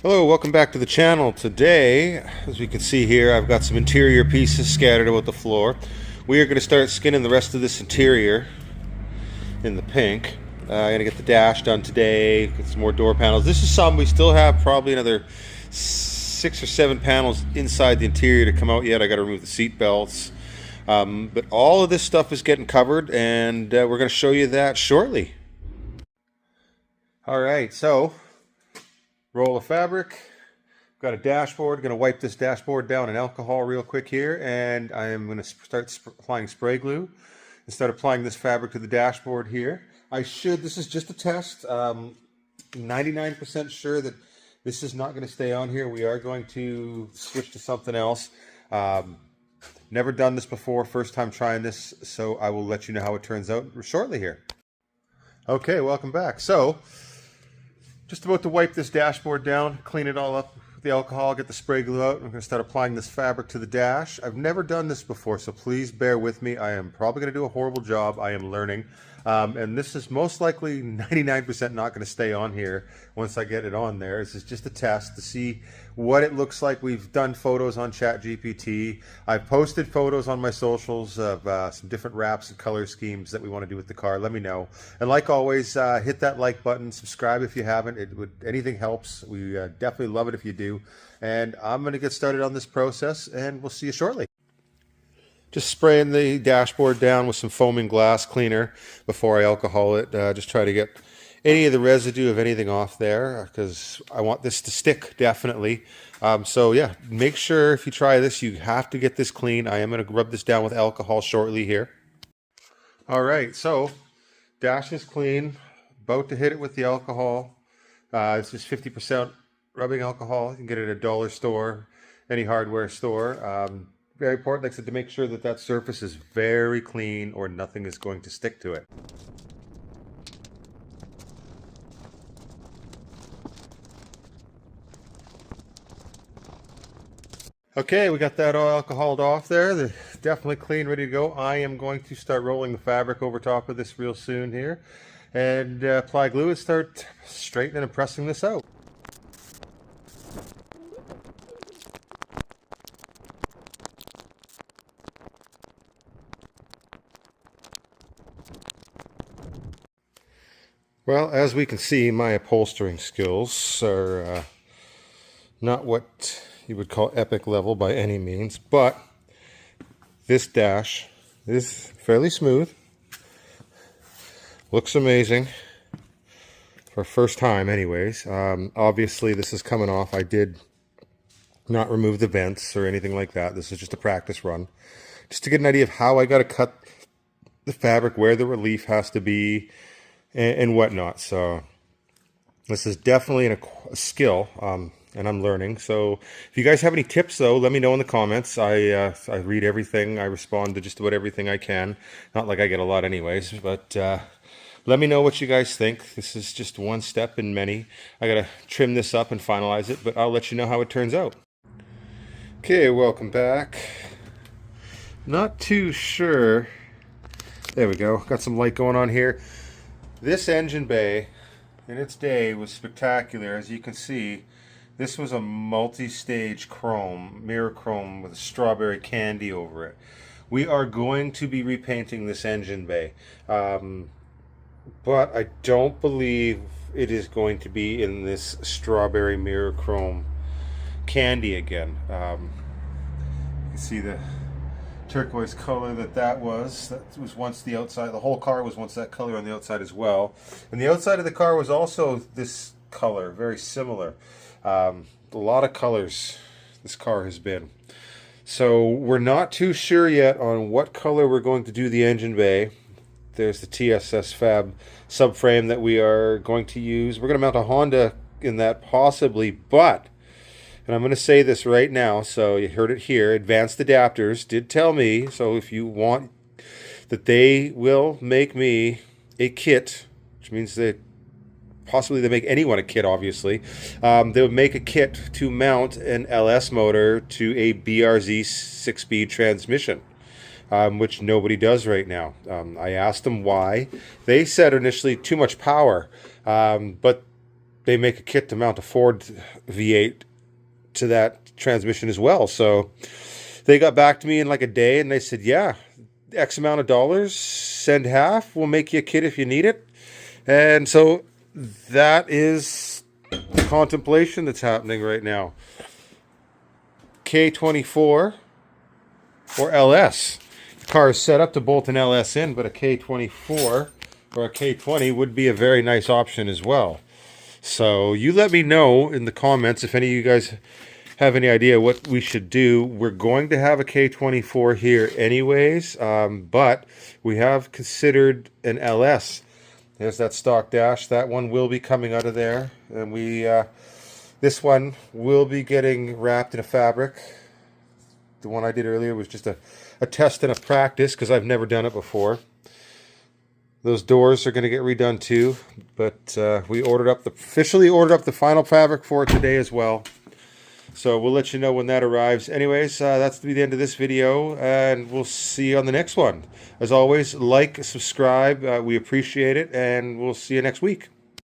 Hello, welcome back to the channel. Today, as we can see here, I've got some interior pieces scattered about the floor. We are going to start skinning the rest of this interior in the pink. I'm going to get the dash done today, get some more door panels. This is some, we still have probably another 6 or 7 panels inside the interior to come out yet. I got to remove the seat belts. But all of this stuff is getting covered, and we're going to show you that shortly. Alright, so roll of fabric. Got a dashboard. Going to wipe this dashboard down in alcohol real quick here, and I am going to start applying spray glue and start applying this fabric to the dashboard here. This is just a test. 99% sure that this is not going to stay on here. We are going to switch to something else. Never done this before, first time trying this, so I will let you know how it turns out shortly here. Okay, welcome back. So, just about to wipe this dashboard down, clean it all up with the alcohol, get the spray glue out. I'm going to start applying this fabric to the dash. I've never done this before, so please bear with me. I am probably going to do a horrible job. I am learning. And this is most likely 99% not going to stay on here once I get it on there. This is just a test to see what it looks like. We've done photos on ChatGPT. I've posted photos on my socials of some different wraps and color schemes that we want to do with the car. Let me know. And like always, hit that like button, subscribe if you haven't. Anything helps. We definitely love it if you do. And I'm going to get started on this process, and we'll see you shortly. Just spraying the dashboard down with some foaming glass cleaner before I alcohol it. Just try to get any of the residue of anything off there, because I want this to stick, definitely. So yeah, make sure if you try this, you have to get this clean. I am going to rub this down with alcohol shortly here. All right, so dash is clean. About to hit it with the alcohol. It's just 50% rubbing alcohol. You can get it at a dollar store, any hardware store. Very important, like I said, to make sure that that surface is very clean or nothing is going to stick to it. Okay, we got that all alcoholed off there. They're definitely clean, ready to go. I am going to start rolling the fabric over top of this real soon here, and apply glue and start straightening and pressing this out. Well, as we can see, my upholstering skills are not what you would call epic level by any means, but this dash is fairly smooth. Looks amazing for first time anyways. Obviously this is coming off. I did not remove the vents or anything like that. This is just a practice run, just to get an idea of how I got to cut the fabric, where the relief has to be, and whatnot. So this is definitely a skill, and I'm learning. So if you guys have any tips, though, let me know in the comments. I read everything. I respond to just about everything I can. Not like I get a lot anyways, but let me know what you guys think. This is just one step in many. I gotta trim this up and finalize it, but I'll let you know how it turns out. Okay, welcome back. Not too sure. There we go. Got some light going on here. This engine bay in its day was spectacular. As you can see, this was a multi-stage chrome, mirror chrome with a strawberry candy over it. We are going to be repainting this engine bay, but I don't believe it is going to be in this strawberry mirror chrome candy again. You can see the turquoise color that was once the outside. The whole car was once that color on the outside as well, and the outside of the car was also this color, very similar. A lot of colors this car has been, so we're not too sure yet on what color we're going to do the engine bay. There's the TSS Fab subframe that we are going to use. We're going to mount a Honda in that possibly, but, and I'm going to say this right now, so you heard it here, Advanced Adapters did tell me, so if you want, that they will make me a kit, which means that possibly they make anyone a kit, obviously. They would make a kit to mount an LS motor to a BRZ 6-speed transmission, which nobody does right now. I asked them why. They said initially too much power, but they make a kit to mount a Ford V8 to that transmission as well. So they got back to me in like a day, and they said, yeah, X amount of dollars, send half, we'll make you a kit if you need it. And so that is the contemplation that's happening right now. K24 or LS. The car is set up to bolt an LS in, but a K24 or a K20 would be a very nice option as well. So you let me know in the comments if any of you guys have any idea what we should do. We're going to have a K24 here anyways, but we have considered an LS. There's that stock dash. That one will be coming out of there, and this one will be getting wrapped in a fabric. The one I did earlier was just a test and a practice because I've never done it before. Those doors are going to get redone too, but we officially ordered up the final fabric for it today as well. So we'll let you know when that arrives. Anyways, that's the end of this video, and we'll see you on the next one. As always, like, subscribe. We appreciate it, and we'll see you next week.